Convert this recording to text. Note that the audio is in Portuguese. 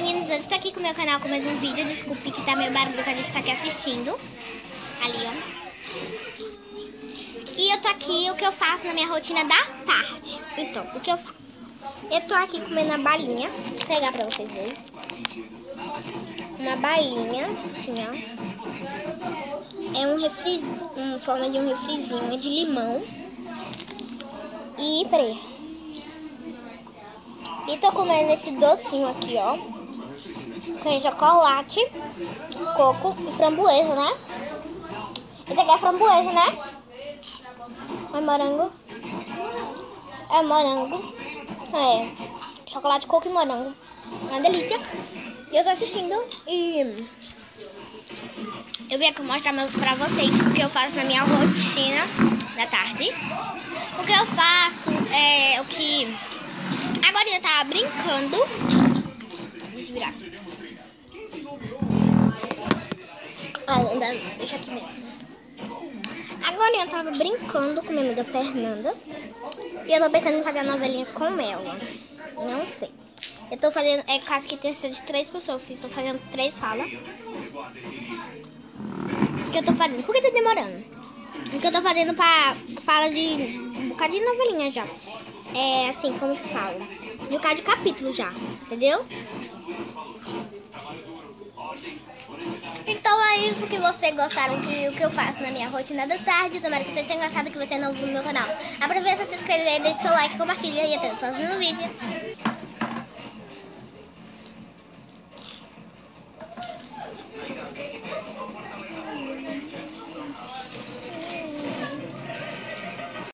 meninos, eu estou aqui com o meu canal com mais um vídeo. Desculpe que tá meio barulho que a gente tá aqui assistindo. Ali, ó. E eu tô aqui, o que eu faço na minha rotina da tarde. Então, o que eu faço? Eu tô aqui comendo a balinha. Deixa eu pegar pra vocês verem. Uma balinha, assim, ó. É um refri, uma forma de um refrizinho, é de limão. E, peraí. E tô comendo esse docinho aqui, ó. Com chocolate, coco e framboesa, né? Esse aqui é framboesa, né? É morango. É morango. É. Chocolate, coco e morango. É uma delícia. E eu tô assistindo e eu vim aqui mostrar pra vocês o que eu faço na minha rotina da tarde. O que eu faço é o que... Agora eu tava brincando. Deixa eu virar. Deixa aqui mesmo. Agora eu tava brincando com minha amiga Fernanda. E eu tô pensando em fazer a novelinha com ela. Não sei. Eu tô fazendo, é caso que tenha sido de 3 pessoas. Tô fazendo 3 falas. O que eu tô fazendo? Por que tá demorando? O que eu tô fazendo pra fala de um bocado de novelinha já. É assim, como que fala? De um bocado de capítulo já, entendeu? Então é isso que vocês gostaram, que o que eu faço na minha rotina da tarde. Tomara que vocês tenham gostado, que você é novo no meu canal. Aproveita pra se inscrever, deixe seu like, compartilha e até o próximo vídeo.